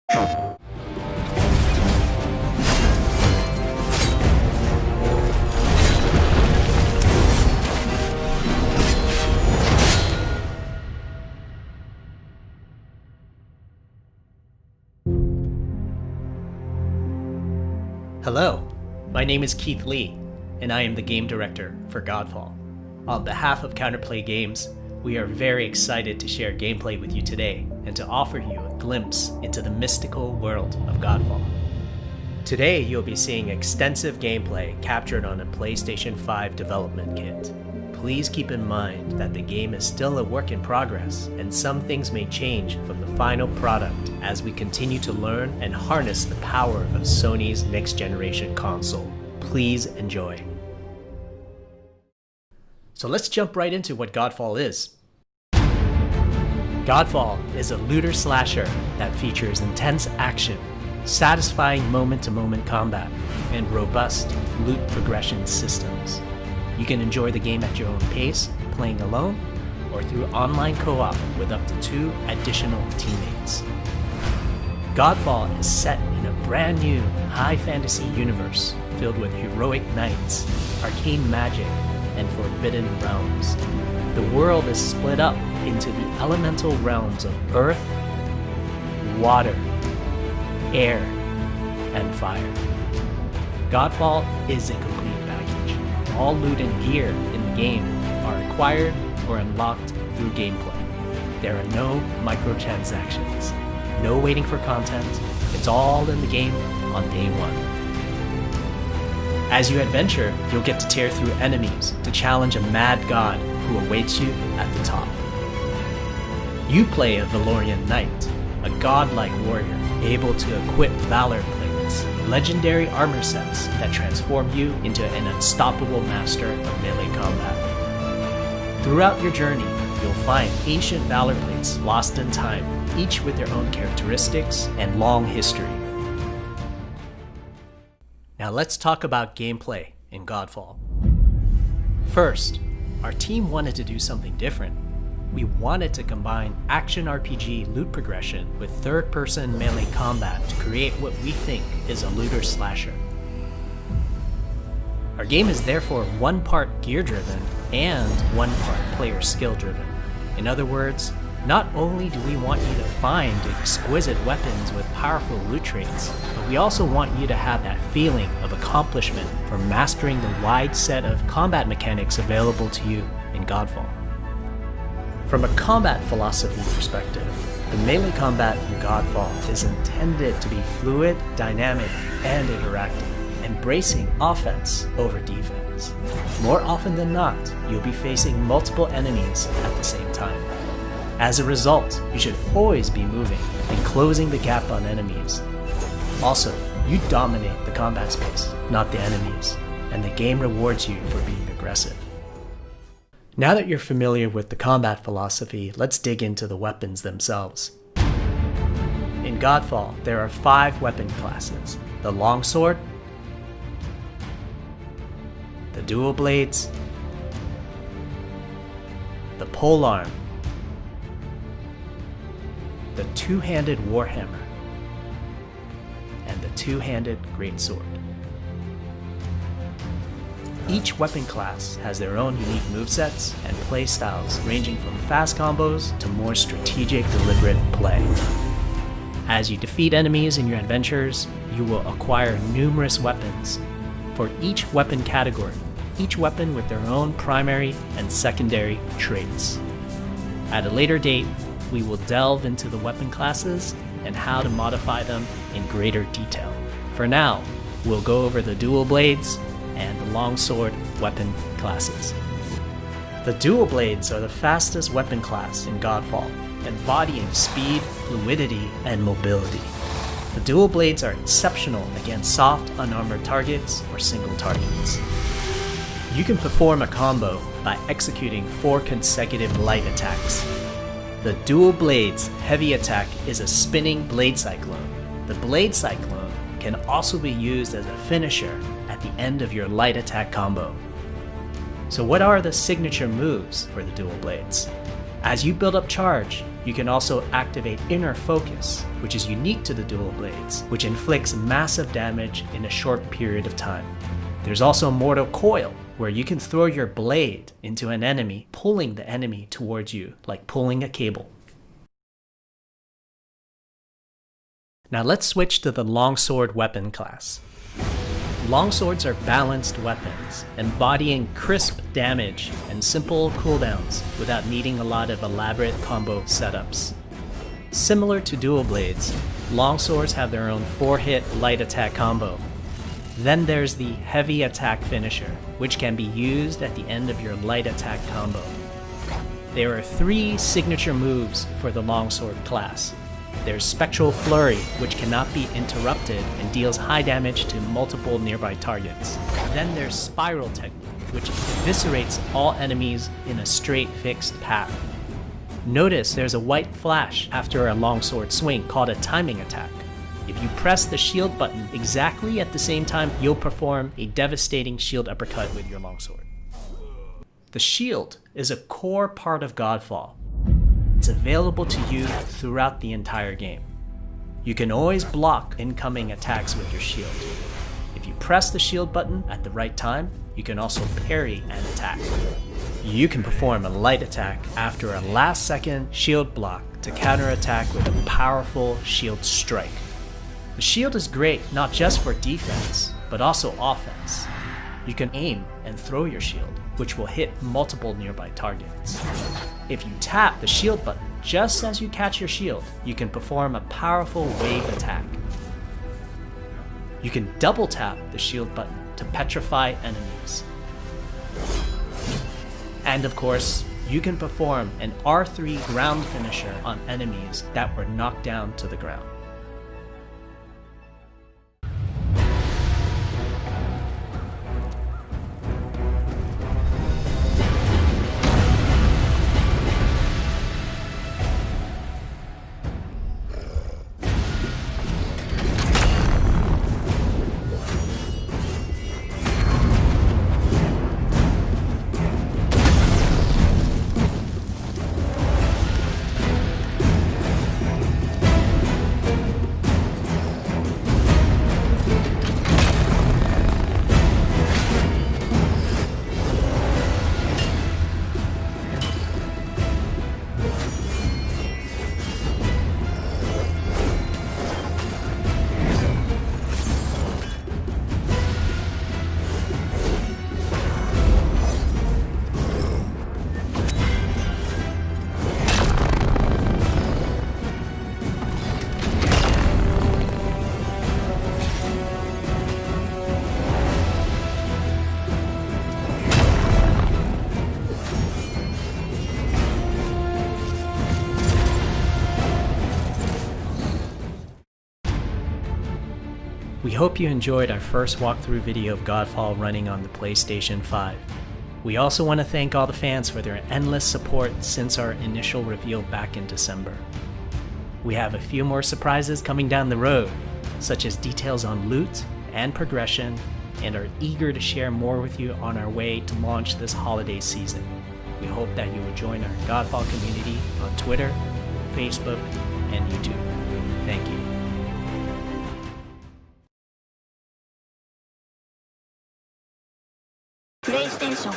Hello, my name is Keith Lee, and I am the game director for Godfall. On behalf of Counterplay Games, we are very excited to share gameplay with you today and to offer you a glimpse into the mystical world of Godfall. Today you'll be seeing extensive gameplay captured on a PlayStation 5 development kit. Please keep in mind that the game is still a work in progress, and some things may change from the final product as we continue to learn and harness the power of Sony's next generation console. Please enjoy. So let's jump right into what Godfall is. Godfall is a looter slasher that features intense action, satisfying moment-to-moment combat, and robust loot progression systems. You can enjoy the game at your own pace, playing alone, or through online co-op with up to 2 additional teammates. Godfall is set in a brand new high fantasy universe filled with heroic knights, arcane magic, and forbidden realms. The world is split up into the elemental realms of earth, water, air, and fire. Godfall is a complete package. All loot and gear in the game are acquired or unlocked through gameplay. There are no microtransactions, no waiting for content. It's all in the game on day one. As you adventure, you'll get to tear through enemies to challenge a mad god who awaits you at the top. You play a Valorian knight, a godlike warrior able to equip valor plates, legendary armor sets that transform you into an unstoppable master of melee combat. Throughout your journey, you'll find ancient valor plates lost in time, each with their own characteristics and long history. Now let's talk about gameplay in Godfall. First, our team wanted to do something different. We wanted to combine action RPG loot progression with third-person melee combat to create what we think is a looter slasher. Our game is therefore 1 part gear-driven and 1 part player skill-driven. In other words, not only do we want you to find exquisite weapons with powerful loot traits, but we also want you to have that feeling of accomplishment for mastering the wide set of combat mechanics available to you in Godfall. From a combat philosophy perspective, the melee combat in Godfall is intended to be fluid, dynamic, and interactive, embracing offense over defense. More often than not, you'll be facing multiple enemies at the same time. As a result, you should always be moving and closing the gap on enemies. Also, you dominate the combat space, not the enemies, and the game rewards you for being aggressive. Now that you're familiar with the combat philosophy, let's dig into the weapons themselves. In Godfall, there are 5 weapon classes: the longsword, the dual blades, the polearm, the two-handed warhammer, and the two-handed greatsword. Each weapon class has their own unique movesets and playstyles, ranging from fast combos to more strategic, deliberate play. As you defeat enemies in your adventures, you will acquire numerous weapons. For each weapon category, each weapon with their own primary and secondary traits. At a later date, we will delve into the weapon classes and how to modify them in greater detail. For now, we'll go over the dual blades and the longsword weapon classes. The dual blades are the fastest weapon class in Godfall, embodying speed, fluidity, and mobility. The dual blades are exceptional against soft, unarmored targets or single targets. You can perform a combo by executing 4 consecutive light attacks. The dual blades heavy attack is a spinning blade cyclone. The blade cyclone can also be used as a finisher at the end of your light attack combo. So what are the signature moves for the dual blades? As you build up charge, You can also activate Inner Focus, which is unique to the dual blades, which inflicts massive damage in a short period of time. There's also Mortal Coil, where you can throw your blade into an enemy, pulling the enemy towards you, like pulling a cable. Now let's switch to the longsword weapon class. Longswords are balanced weapons, embodying crisp damage and simple cooldowns without needing a lot of elaborate combo setups. Similar to dual blades, longswords have their own 4-hit light attack combo. Then there's the heavy attack finisher, which can be used at the end of your light attack combo. There are 3 signature moves for the longsword class. There's Spectral Flurry, which cannot be interrupted and deals high damage to multiple nearby targets. Then there's Spiral Technique, which eviscerates all enemies in a straight fixed path. Notice there's a white flash after a longsword swing called a timing attack. If you press the shield button exactly at the same time, you'll perform a devastating shield uppercut with your longsword. The shield is a core part of Godfall. It's available to you throughout the entire game. You can always block incoming attacks with your shield. If you press the shield button at the right time, you can also parry an attack. You can perform a light attack after a last-second shield block to counterattack with a powerful shield strike. The shield is great not just for defense, but also offense. You can aim and throw your shield, which will hit multiple nearby targets. If you tap the shield button just as you catch your shield, you can perform a powerful wave attack. You can double tap the shield button to petrify enemies. And of course, you can perform an R3 ground finisher on enemies that were knocked down to the ground. We hope you enjoyed our first walkthrough video of Godfall running on the PlayStation 5. We also want to thank all the fans for their endless support since our initial reveal back in December. We have a few more surprises coming down the road, such as details on loot and progression, and are eager to share more with you on our way to launch this holiday season. We hope that you will join our Godfall community on Twitter, Facebook, and YouTube. Thank you. PlayStation